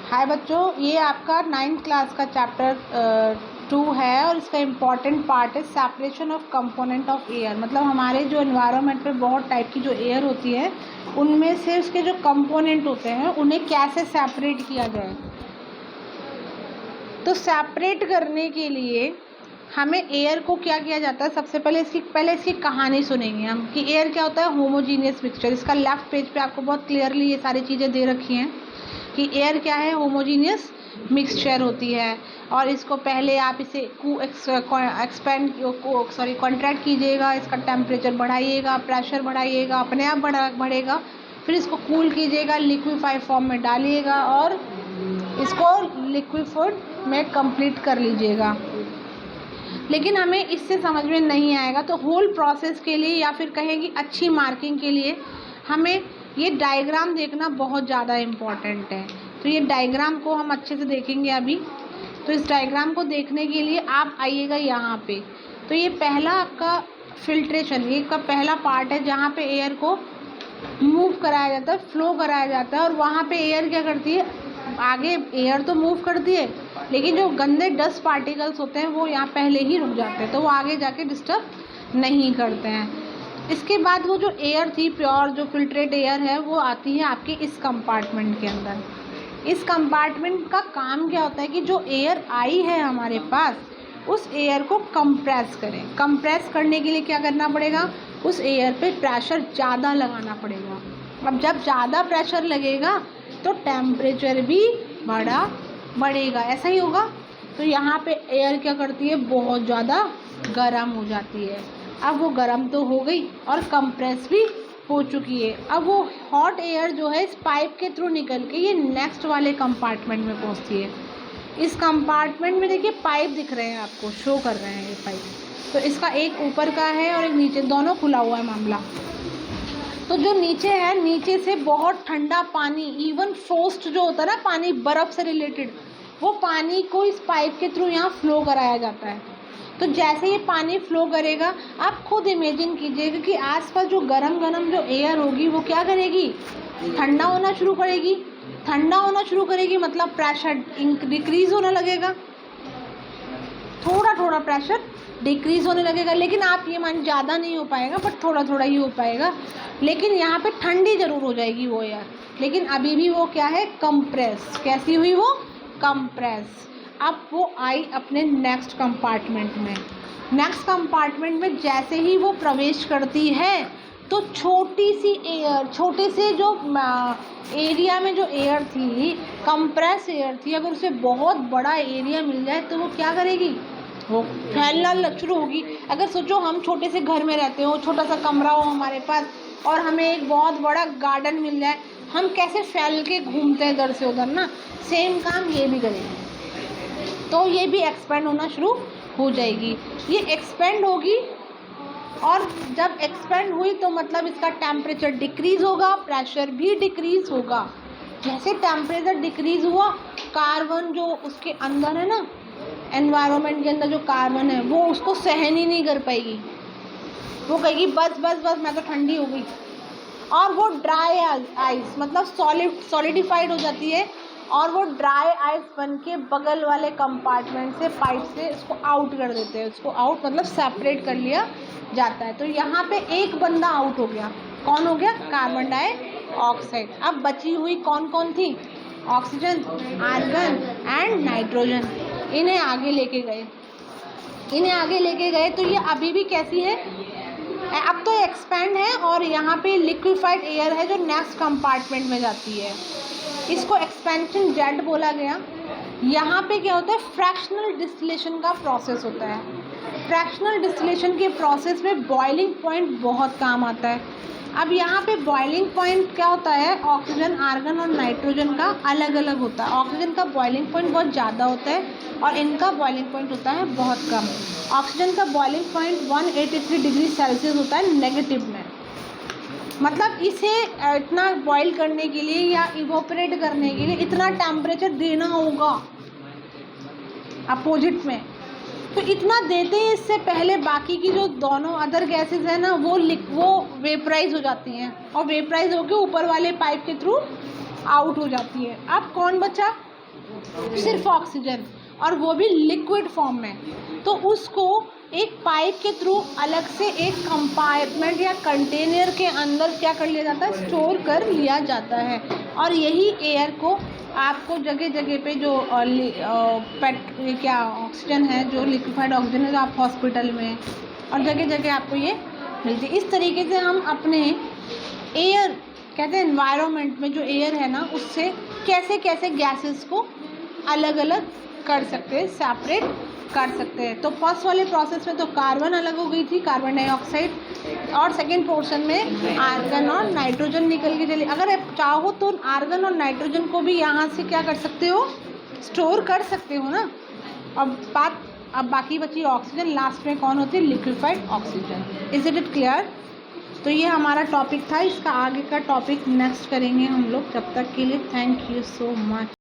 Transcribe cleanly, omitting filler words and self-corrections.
हाय बच्चों, ये आपका 9th क्लास का चैप्टर 2 है और इसका इम्पॉर्टेंट पार्ट है separation of component of air. मतलब हमारे जो एनवायरनमेंट में बहुत टाइप की जो एयर होती है उनमें से उसके जो कंपोनेंट होते हैं उन्हें कैसे सेपरेट किया जाए। तो सेपरेट करने के लिए हमें एयर को क्या किया जाता है, सबसे पहले इसकी कहानी सुनेंगे हम कि एयर क्या होता है। Homogeneous mixture. इसका लेफ्ट पेज पे आपको बहुत क्लियरली ये सारी चीज़ें दे रखी हैं कि एयर क्या है, होमोजीनियस मिक्सचर होती है। और इसको पहले आप इसे कॉन्ट्रैक्ट कीजिएगा, इसका टेम्परेचर बढ़ाइएगा, प्रेशर बढ़ाइएगा, अपने आप बढ़ेगा। फिर इसको कूल कीजिएगा, लिक्विफाई फॉर्म में डालिएगा और इसको लिक्विफाइड में कंप्लीट कर लीजिएगा। लेकिन हमें इससे समझ में नहीं आएगा, तो होल प्रोसेस के लिए या फिर कहें कि अच्छी मार्किंग के लिए हमें ये डायग्राम देखना बहुत ज़्यादा इम्पॉर्टेंट है। तो ये डायग्राम को हम अच्छे से देखेंगे अभी। तो इस डायग्राम को देखने के लिए आप आइएगा यहाँ पे। तो ये पहला आपका फिल्ट्रेशन, ये का पहला पार्ट है जहाँ पे एयर को मूव कराया जाता है, फ्लो कराया जाता है। और वहाँ पे एयर क्या करती है, आगे एयर तो मूव करती है लेकिन जो गंदे डस्ट पार्टिकल्स होते हैं वो यहाँ पहले ही रुक जाते हैं, तो वो आगे जाके डिस्टर्ब नहीं करते हैं। इसके बाद वो जो एयर थी, प्योर जो फिल्ट्रेट एयर है, वो आती है आपके इस कंपार्टमेंट के अंदर। इस कंपार्टमेंट का काम क्या होता है कि जो एयर आई है हमारे पास, उस एयर को कंप्रेस करें। कंप्रेस करने के लिए क्या करना पड़ेगा, उस एयर पे प्रेशर ज़्यादा लगाना पड़ेगा। अब जब ज़्यादा प्रेशर लगेगा तो टेम्परेचर भी बढ़ेगा, ऐसा ही होगा। तो यहाँ पे एयर क्या करती है, बहुत ज़्यादा गर्म हो जाती है। अब वो गर्म तो हो गई और कंप्रेस भी हो चुकी है। अब वो हॉट एयर जो है इस पाइप के थ्रू निकल के ये नेक्स्ट वाले कंपार्टमेंट में पहुँचती है। इस कंपार्टमेंट में देखिए पाइप दिख रहे हैं, आपको शो कर रहे हैं ये पाइप। तो इसका एक ऊपर का है और एक नीचे, दोनों खुला हुआ है मामला। तो जो नीचे है, नीचे से बहुत ठंडा पानी, इवन फ्रोस्ट जो होता है ना पानी, बर्फ़ से रिलेटेड, वो पानी को इस पाइप के थ्रू यहाँ फ्लो कराया जाता है। तो जैसे ये पानी फ्लो करेगा, आप खुद इमेजिन कीजिएगा कि आसपास जो गरम जो एयर होगी वो क्या करेगी, ठंडा होना शुरू करेगी। ठंडा होना शुरू करेगी मतलब प्रेशर डिक्रीज़ होने लगेगा, थोड़ा प्रेशर डिक्रीज़ होने लगेगा। लेकिन आप ये मान, ज़्यादा नहीं हो पाएगा बट थोड़ा ही हो पाएगा। लेकिन यहाँ पे ठंडी ज़रूर हो जाएगी वो एयर, लेकिन अभी भी वो क्या है, कंप्रेस। कैसी हुई वो, कंप्रेस। अब वो आई अपने नेक्स्ट कंपार्टमेंट में। नेक्स्ट कंपार्टमेंट में जैसे ही वो प्रवेश करती है तो छोटी सी एयर, छोटे से जो एरिया में जो एयर थी, कंप्रेस एयर थी, अगर उसे बहुत बड़ा एरिया मिल जाए तो वो क्या करेगी, वो फैलना शुरू होगी। अगर सोचो हम छोटे से घर में रहते हो, छोटा सा कमरा हो हमारे पास और हमें एक बहुत बड़ा गार्डन मिल जाए, हम कैसे फैल के घूमते हैं इधर से उधर ना, सेम काम ये भी करेगी। तो ये भी एक्सपेंड होना शुरू हो जाएगी। ये एक्सपेंड होगी और जब एक्सपेंड हुई तो मतलब इसका टेम्परेचर डिक्रीज़ होगा, प्रेशर भी डिक्रीज़ होगा। जैसे टेम्परेचर डिक्रीज़ हुआ, कार्बन जो उसके अंदर है ना, एनवायरनमेंट के अंदर जो कार्बन है वो उसको सहन ही नहीं कर पाएगी। वो कहेगी बस मैं तो ठंडी हो गई। और वो ड्राई आइस मतलब सॉलिडिफाइड हो जाती है और वो ड्राई आइस बन के बगल वाले कंपार्टमेंट से पाइप से इसको आउट कर देते हैं। इसको आउट मतलब सेपरेट कर लिया जाता है। तो यहाँ पे एक बंदा आउट हो गया। कौन हो गया, कार्बन डाइऑक्साइड। अब बची हुई कौन थी, ऑक्सीजन, आर्गन एंड नाइट्रोजन। इन्हें आगे लेके गए। तो ये अभी भी कैसी है, अब तो एक्सपेंड है और यहाँ पे लिक्विफाइड एयर है जो नेक्स्ट कंपार्टमेंट में जाती है। इसको एक्सपेंशन जेट बोला गया। यहाँ पे क्या होता है, फ्रैक्शनल डिस्टिलेशन का प्रोसेस होता है। फ्रैक्शनल डिस्टिलेशन के प्रोसेस में बॉइलिंग पॉइंट बहुत काम आता है। अब यहाँ पे बॉइलिंग पॉइंट क्या होता है, ऑक्सीजन, आर्गन और नाइट्रोजन का अलग अलग होता है। ऑक्सीजन का बॉइलिंग पॉइंट बहुत ज़्यादा होता है और इनका बॉइलिंग पॉइंट होता है बहुत कम। ऑक्सीजन का बॉइलिंग पॉइंट 183 डिग्री सेल्सियस होता है नेगेटिव में। मतलब इसे इतना बॉईल करने के लिए या इवोपरेट करने के लिए इतना टेम्परेचर देना होगा अपोजिट में। तो इतना देते हैं, इससे पहले बाकी की जो दोनों अदर गैसेस है ना वो वेपराइज हो जाती हैं और वेपराइज होकर ऊपर वाले पाइप के थ्रू आउट हो जाती है। अब कौन बचा, सिर्फ ऑक्सीजन, और वो भी लिक्विड फॉर्म में, तो उसको एक पाइप के थ्रू अलग से एक कंपार्टमेंट या कंटेनर के अंदर क्या कर लिया जाता है, स्टोर कर लिया जाता है। और यही एयर को आपको जगह जगह पे जो क्या ऑक्सीजन है, जो लिक्विफाइड ऑक्सीजन है, जो आप हॉस्पिटल में और जगह जगह आपको ये मिलती है। इस तरीके से हम अपने एयर, कहते हैं एनवायरनमेंट में जो एयर है ना, उससे कैसे कैसे गैसेस को अलग अलग कर सकते हैं, सेपरेट कर सकते हैं। तो फर्स्ट वाले प्रोसेस में तो कार्बन अलग हो गई थी, कार्बन डाइऑक्साइड, और सेकेंड पोर्शन में आर्गन और नाइट्रोजन निकल के चले। अगर आप चाहो तो आर्गन और नाइट्रोजन को भी यहाँ से क्या कर सकते हो, स्टोर कर सकते हो ना। अब बाकी बची ऑक्सीजन, लास्ट में कौन होती है, liquefied oxygen. Is it clear? तो ये हमारा टॉपिक था, इसका आगे का टॉपिक नेक्स्ट करेंगे हम लोग। जब तक के लिए थैंक यू सो मच।